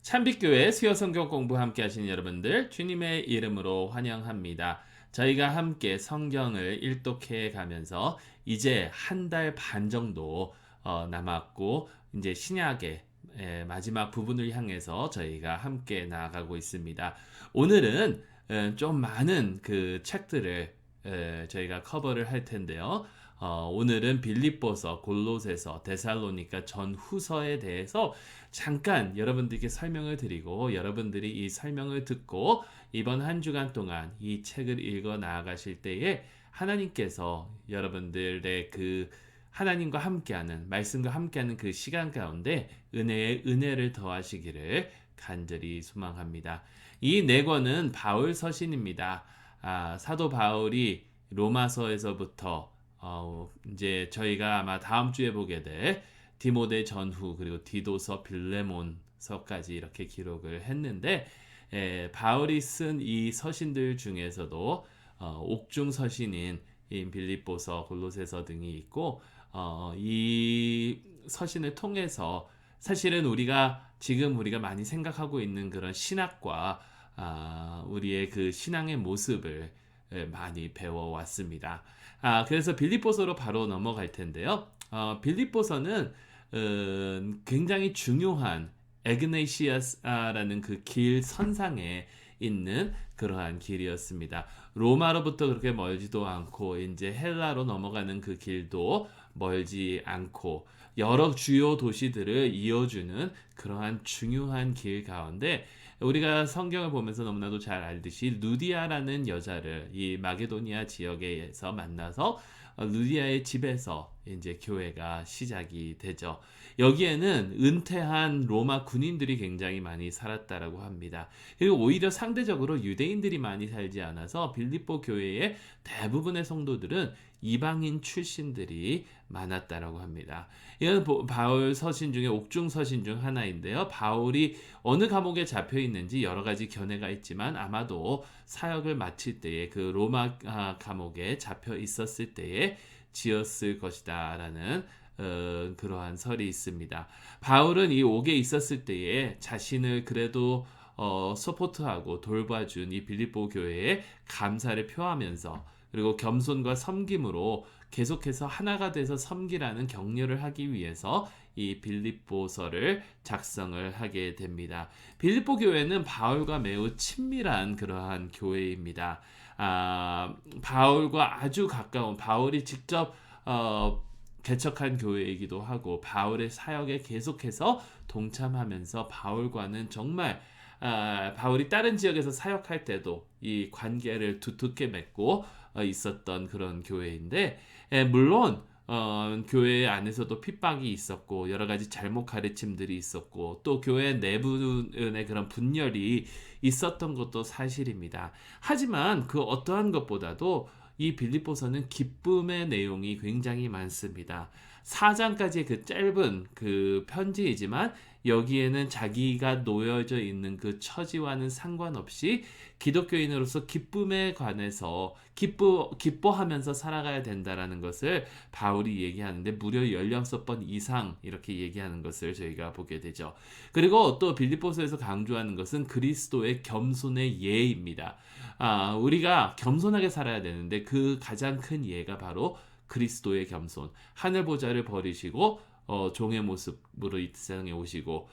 참빛교회 수요 성경 공부 함께 하시는 여러분들 주님의 이름으로 환영합니다. 저희가 함께 성경을 일독해 가면서 이제 한 달 반 정도 남았고 이제 신약의 마지막 부분을 향해서 저희가 함께 나아가고 있습니다. 오늘은 좀 많은 그 책들을 저희가 커버를 할 텐데요. 오늘은 빌립보서, 골로새서, 데살로니가 전후서에 대해서 잠깐 여러분들께 설명을 드리고 여러분들이 이 설명을 듣고 이번 한 주간 동안 이 책을 읽어 나아가실 때에 하나님께서 여러분들의 그 하나님과 함께하는 말씀과 함께하는 그 시간 가운데 은혜의 은혜를 더하시기를 간절히 소망합니다. 이 네 권은 바울 서신입니다. 사도 바울이 로마서에서부터 이제 저희가 아마 다음 주에 보게 될 디모데 전후 그리고 디도서 빌레몬서까지 이렇게 기록을 했는데 바울이 쓴 이 서신들 중에서도 옥중 서신인 빌립보서, 골로새서 등이 있고 이 서신을 통해서 사실은 지금 우리가 많이 생각하고 있는 그런 신학과 우리의 그 신앙의 모습을 많이 배워왔습니다. 그래서 빌립보서로 바로 넘어갈 텐데요. 빌립보서는 굉장히 중요한 에그네시아스라는 그 길 선상에 있는 그러한 길이었습니다. 로마로부터 그렇게 멀지도 않고 이제 헬라로 넘어가는 그 길도 멀지 않고 여러 주요 도시들을 이어주는 그러한 중요한 길 가운데 우리가 성경을 보면서 너무나도 잘 알듯이 루디아라는 여자를 이 마게도니아 지역에서 만나서 루디아의 집에서 이제 교회가 시작이 되죠. 여기에는 은퇴한 로마 군인들이 굉장히 많이 살았다라고 합니다. 그리고 오히려 상대적으로 유대인들이 많이 살지 않아서 빌립보 교회의 대부분의 성도들은 이방인 출신들이 많았다라고 합니다. 이건 바울 서신 중에 옥중 서신 중 하나인데요. 바울이 어느 감옥에 잡혀 있는지 여러 가지 견해가 있지만 아마도 사역을 마칠 때에 그 로마 감옥에 잡혀 있었을 때에 지었을 것이다라는 그러한 설이 있습니다. 바울은 이 옥에 있었을 때에 자신을 그래도 서포트하고 돌봐준 이 빌립보 교회에 감사를 표하면서 그리고 겸손과 섬김으로 계속해서 하나가 돼서 섬기라는 격려를 하기 위해서 이 빌립보서를 작성을 하게 됩니다. 빌립보 교회는 바울과 매우 친밀한 그러한 교회입니다. 바울과 아주 가까운 바울이 직접 개척한 교회이기도 하고 바울의 사역에 계속해서 동참하면서 바울과는 정말 바울이 다른 지역에서 사역할 때도 이 관계를 두텁게 맺고 있었던 그런 교회인데 물론 교회 안에서도 핍박이 있었고 여러 가지 잘못 가르침들이 있었고 또 교회 내부의 그런 분열이 있었던 것도 사실입니다. 하지만 그 어떠한 것보다도 이 빌립보서는 기쁨의 내용이 굉장히 많습니다. 4장까지의 그 짧은 그 편지이지만 여기에는 자기가 놓여져 있는 그 처지와는 상관없이 기독교인으로서 기쁨에 관해서 기뻐하면서 살아가야 된다라는 것을 바울이 얘기하는데 무려 16번 이상 이렇게 얘기하는 것을 저희가 보게 되죠. 그리고 또 빌립보서에서 강조하는 것은 그리스도의 겸손의 예입니다. 우리가 겸손하게 살아야 되는데 그 가장 큰 예가 바로 그리스도의 겸손. 하늘 보좌를 버리시고 종의 모습으로 이 세상에 오시고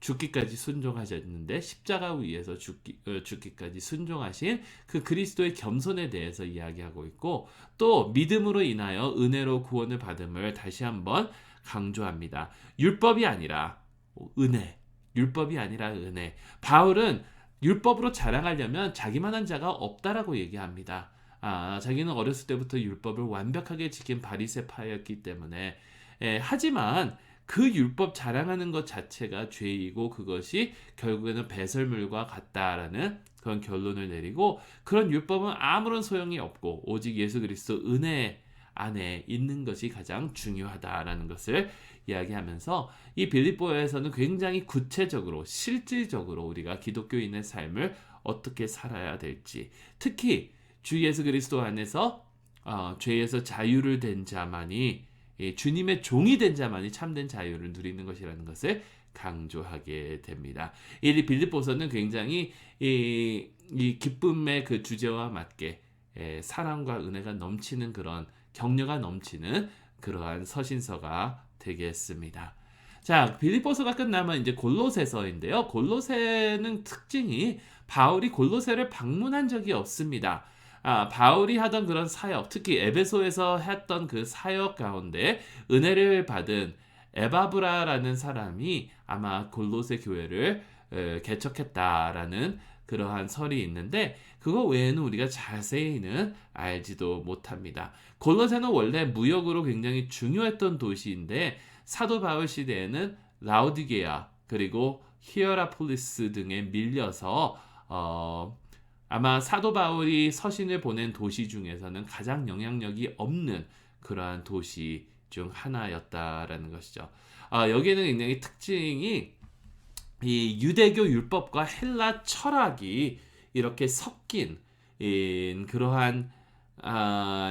죽기까지 순종하셨는데 십자가 위에서 죽기까지 순종하신 그 그리스도의 겸손에 대해서 이야기하고 있고 또 믿음으로 인하여 은혜로 구원을 받음을 다시 한번 강조합니다. 율법이 아니라 은혜. 율법이 아니라 은혜. 바울은 율법으로 자랑하려면 자기만한 자가 없다라고 얘기합니다. 자기는 어렸을 때부터 율법을 완벽하게 지킨 바리새파였기 때문에 하지만 그 율법 자랑하는 것 자체가 죄이고 그것이 결국에는 배설물과 같다라는 그런 결론을 내리고 그런 율법은 아무런 소용이 없고 오직 예수 그리스도 은혜 안에 있는 것이 가장 중요하다라는 것을 이야기하면서 이 빌립보에서는 굉장히 구체적으로 실질적으로 우리가 기독교인의 삶을 어떻게 살아야 될지 특히 주 예수 그리스도 안에서 죄에서 자유를 된 자만이 주님의 종이 된 자만이 참된 자유를 누리는 것이라는 것을 강조하게 됩니다. 이 빌립보서는 굉장히 이 기쁨의 그 주제와 맞게 사랑과 은혜가 넘치는 그런 격려가 넘치는 그러한 서신서가 되겠습니다. 자, 빌립보서가 끝나면 이제 골로새서인데요. 골로새는 특징이 바울이 골로새를 방문한 적이 없습니다. 바울이 하던 그런 사역, 특히 에베소에서 했던 그 사역 가운데 은혜를 받은 에바브라라는 사람이 아마 골로새 교회를 개척했다라는 그러한 설이 있는데 그거 외에는 우리가 자세히는 알지도 못합니다. 골로새는 원래 무역으로 굉장히 중요했던 도시인데 사도 바울 시대에는 라우디게아 그리고 히에라폴리스 등에 밀려서 아마 사도 바울이 서신을 보낸 도시 중에서는 가장 영향력이 없는 그러한 도시 중 하나였다라는 것이죠. 여기에는 굉장히 특징이 이 유대교 율법과 헬라 철학이 이렇게 섞인 그러한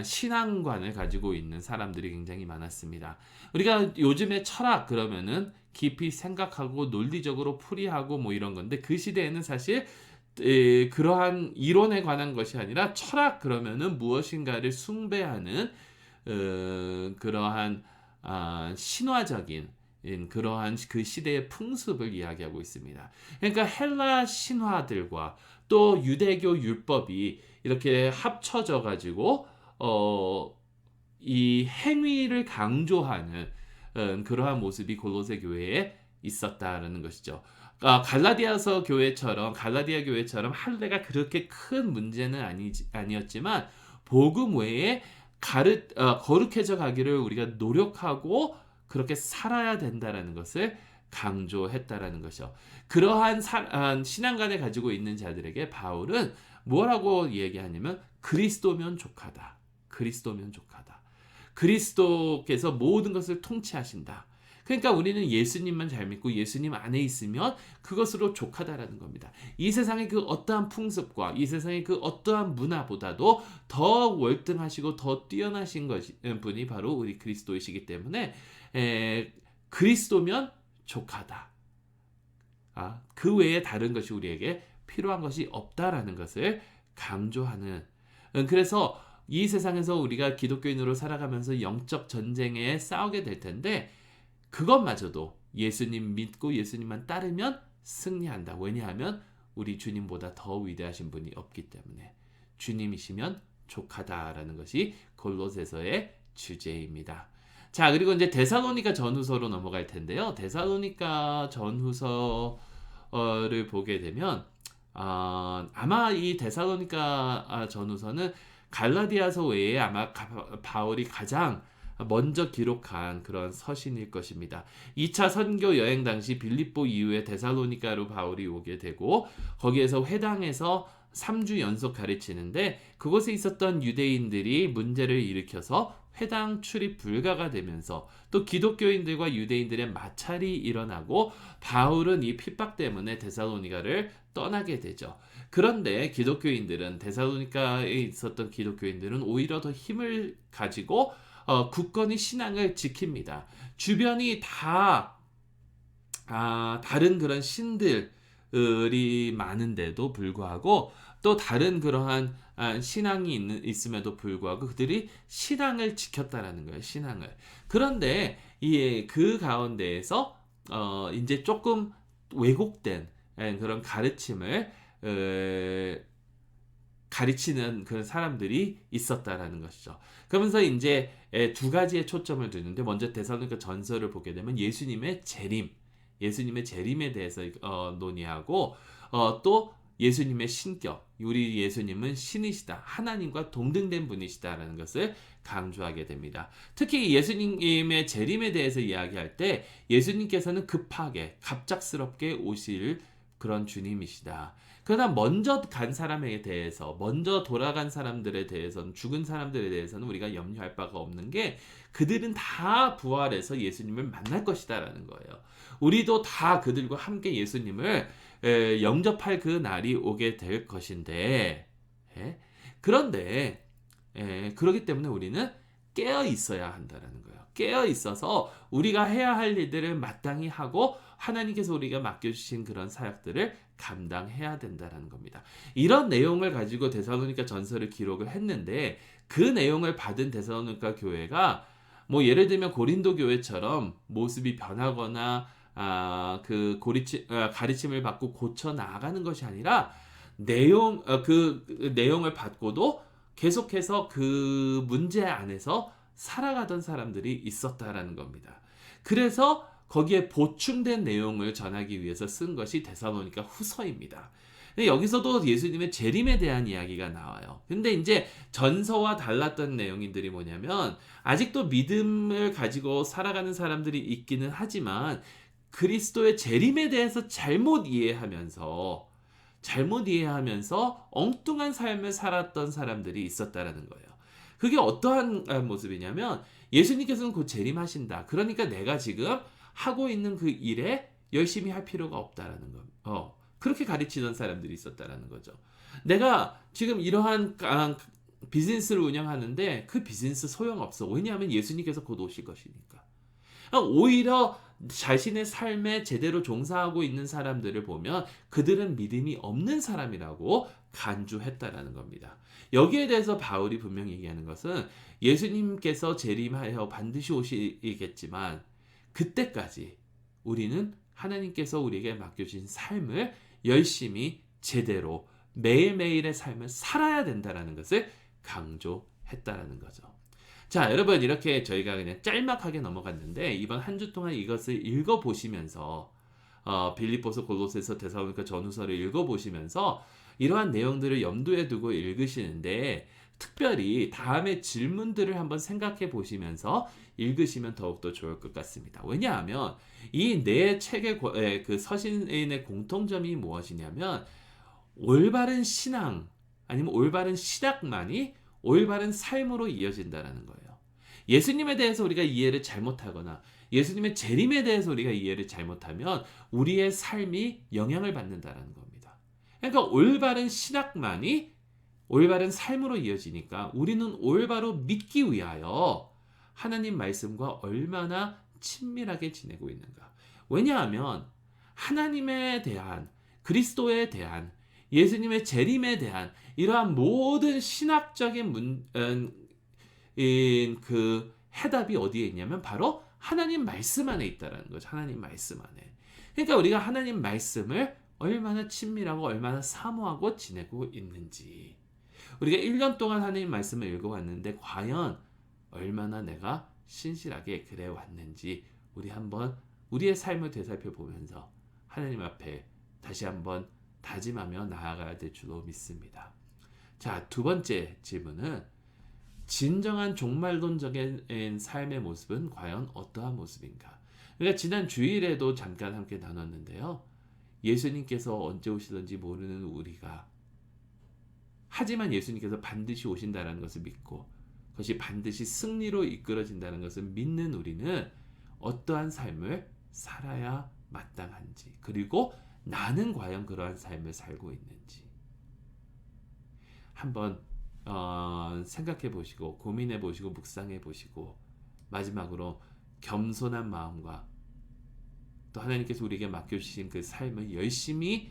신앙관을 가지고 있는 사람들이 굉장히 많았습니다. 우리가 요즘에 철학 그러면은 깊이 생각하고 논리적으로 풀이하고 뭐 이런 건데 그 시대에는 사실 그러한 이론에 관한 것이 아니라 철학 그러면은 무엇인가를 숭배하는 그러한 신화적인 그러한 그 시대의 풍습을 이야기하고 있습니다. 그러니까 헬라 신화들과 또 유대교 율법이 이렇게 합쳐져 가지고 이 행위를 강조하는 그러한 모습이 골로새 교회에 있었다라는 것이죠. 갈라디아 교회처럼 할례가 그렇게 큰 문제는 아니었지만 복음 외에 거룩해져 가기를 우리가 노력하고 그렇게 살아야 된다라는 것을 강조했다라는 것이죠. 그러한 신앙관을 가지고 있는 자들에게 바울은 뭐라고 얘기하냐면 그리스도면 족하다. 그리스도면 족하다. 그리스도께서 모든 것을 통치하신다. 그러니까 우리는 예수님만 잘 믿고 예수님 안에 있으면 그것으로 족하다라는 겁니다. 이 세상의 그 어떠한 풍습과 이 세상의 그 어떠한 문화보다도 더 월등하시고 더 뛰어나신 분이 바로 우리 그리스도이시기 때문에 그리스도면 족하다. 그 외에 다른 것이 우리에게 필요한 것이 없다라는 것을 강조하는 그래서 이 세상에서 우리가 기독교인으로 살아가면서 영적 전쟁에 싸우게 될 텐데 그것마저도 예수님 믿고 예수님만 따르면 승리한다. 왜냐하면 우리 주님보다 더 위대하신 분이 없기 때문에 주님이시면 족하다라는 것이 골로새서의 주제입니다. 자, 그리고 이제 데살로니가 전후서로 넘어갈 텐데요. 데살로니가 전후서를 보게 되면 아마 이 데살로니가 전후서는 갈라디아서 외에 아마 바울이 가장 먼저 기록한 그런 서신일 것입니다. 2차 선교 여행 당시 빌립보 이후에 데살로니가로 바울이 오게 되고 거기에서 회당에서 3주 연속 가르치는데 그곳에 있었던 유대인들이 문제를 일으켜서 회당 출입 불가가 되면서 또 기독교인들과 유대인들의 마찰이 일어나고 바울은 이 핍박 때문에 데살로니가를 떠나게 되죠. 그런데 데살로니가에 있었던 기독교인들은 오히려 더 힘을 가지고 굳건히 신앙을 지킵니다. 주변이 다 다른 그런 신들이 많은데도 불구하고 또 다른 그러한 신앙이 있음에도 불구하고 그들이 신앙을 지켰다라는 거예요. 신앙을. 그런데 그 가운데에서 이제 조금 왜곡된 그런 가르침을 가르치는 그런 사람들이 있었다라는 것이죠. 그러면서 이제 두 가지의 초점을 두는데 먼저 데살로니가 전서를 보게 되면 예수님의 재림에 대해서 논의하고 또 예수님의 신격, 우리 예수님은 신이시다, 하나님과 동등된 분이시다라는 것을 강조하게 됩니다. 특히 예수님의 재림에 대해서 이야기할 때 예수님께서는 갑작스럽게 오실 그런 주님이시다. 그러나 먼저 간 사람에 대해서, 먼저 돌아간 사람들에 대해서는, 죽은 사람들에 대해서는 우리가 염려할 바가 없는 게 그들은 다 부활해서 예수님을 만날 것이다라는 거예요. 우리도 다 그들과 함께 예수님을 영접할 그 날이 오게 될 것인데 그런데 그렇기 때문에 우리는 깨어 있어야 한다라는 거예요. 깨어 있어서 우리가 해야 할 일들을 마땅히 하고 하나님께서 우리가 맡겨주신 그런 사역들을 감당해야 된다라는 겁니다. 이런 내용을 가지고 데살로니가 전서를 기록을 했는데 그 내용을 받은 데살로니가 교회가 뭐 예를 들면 고린도 교회처럼 모습이 변하거나 가르침을 받고 고쳐 나아가는 것이 아니라 그 내용을 받고도 계속해서 그 문제 안에서 살아가던 사람들이 있었다라는 겁니다. 그래서 거기에 보충된 내용을 전하기 위해서 쓴 것이 데살로니가 후서입니다. 근데 여기서도 예수님의 재림에 대한 이야기가 나와요. 근데 이제 전서와 달랐던 내용들이 뭐냐면 아직도 믿음을 가지고 살아가는 사람들이 있기는 하지만 그리스도의 재림에 대해서 잘못 이해하면서 엉뚱한 삶을 살았던 사람들이 있었다라는 거예요. 그게 어떠한 모습이냐면 예수님께서는 곧 재림하신다. 그러니까 내가 지금 하고 있는 그 일에 열심히 할 필요가 없다라는 거. 그렇게 가르치던 사람들이 있었다라는 거죠. 내가 지금 이러한 비즈니스를 운영하는데 그 비즈니스 소용없어. 왜냐하면 예수님께서 곧 오실 것이니까. 오히려 자신의 삶에 제대로 종사하고 있는 사람들을 보면 그들은 믿음이 없는 사람이라고 간주했다라는 겁니다. 여기에 대해서 바울이 분명히 얘기하는 것은 예수님께서 재림하여 반드시 오시겠지만 그때까지 우리는 하나님께서 우리에게 맡겨주신 삶을 열심히 제대로 매일매일의 삶을 살아야 된다는 것을 강조했다라는 거죠. 자, 여러분 이렇게 저희가 그냥 짤막하게 넘어갔는데 이번 한 주 동안 이것을 읽어보시면서 빌립보서, 골로새서, 데살로니가 전후서를 읽어보시면서 이러한 내용들을 염두에 두고 읽으시는데 특별히 다음에 질문들을 한번 생각해 보시면서 읽으시면 더욱더 좋을 것 같습니다. 왜냐하면 이 네 책의 그 서신의 공통점이 무엇이냐면 올바른 신앙 아니면 올바른 신학만이 올바른 삶으로 이어진다는 거예요. 예수님에 대해서 우리가 이해를 잘못하거나 예수님의 재림에 대해서 우리가 이해를 잘못하면 우리의 삶이 영향을 받는다는 겁니다. 그러니까 올바른 신학만이 올바른 삶으로 이어지니까 우리는 올바로 믿기 위하여 하나님 말씀과 얼마나 친밀하게 지내고 있는가. 왜냐하면 하나님에 대한, 그리스도에 대한, 예수님의 재림에 대한 이러한 모든 신학적인 그 해답이 어디에 있냐면 바로 하나님 말씀 안에 있다는 거죠. 하나님 말씀 안에. 그러니까 우리가 하나님 말씀을 얼마나 친밀하고 얼마나 사모하고 지내고 있는지. 우리가 1년 동안 하나님 말씀을 읽어왔는데 과연 얼마나 내가 신실하게 그래 왔는지 우리 한번 우리의 삶을 되살펴 보면서 하나님 앞에 다시 한번 다짐하며 나아가야 될 줄로 믿습니다. 자, 두 번째 질문은 진정한 종말론적인 삶의 모습은 과연 어떠한 모습인가? 우리가 지난 주일에도 잠깐 함께 나눴는데요. 예수님께서 언제 오시든지 모르는 우리가 하지만 예수님께서 반드시 오신다는 것을 믿고 그것이 반드시 승리로 이끌어진다는 것을 믿는 우리는 어떠한 삶을 살아야 마땅한지 그리고 나는 과연 그러한 삶을 살고 있는지 한번 생각해 보시고 고민해 보시고 묵상해 보시고 마지막으로 겸손한 마음과 또 하나님께서 우리에게 맡겨주신 그 삶을 열심히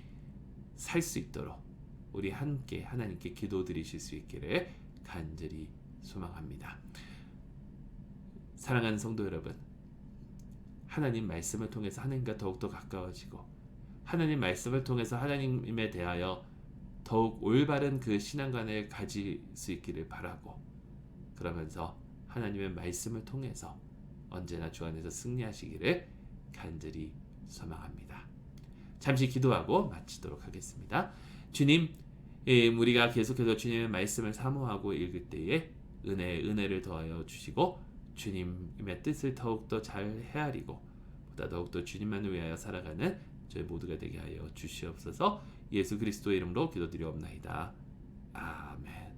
살 수 있도록 우리 함께 하나님께 기도드리실 수 있기를 간절히 소망합니다. 사랑하는 성도 여러분, 하나님 말씀을 통해서 하나님과 더욱더 가까워지고 하나님 말씀을 통해서 하나님에 대하여 더욱 올바른 그 신앙관을 가질 수 있기를 바라고 그러면서 하나님의 말씀을 통해서 언제나 주 안에서 승리하시기를 간절히 소망합니다. 잠시 기도하고 마치도록 하겠습니다. 주님, 우리가 계속해서 주님의 말씀을 사모하고 읽을 때에 은혜를 더하여 주시고 주님의 뜻을 더욱더 잘 헤아리고 보다 더욱더 주님만을 위하여 살아가는 저희 모두가 되게 하여 주시옵소서. 예수 그리스도의 이름으로 기도드리옵나이다. 아멘.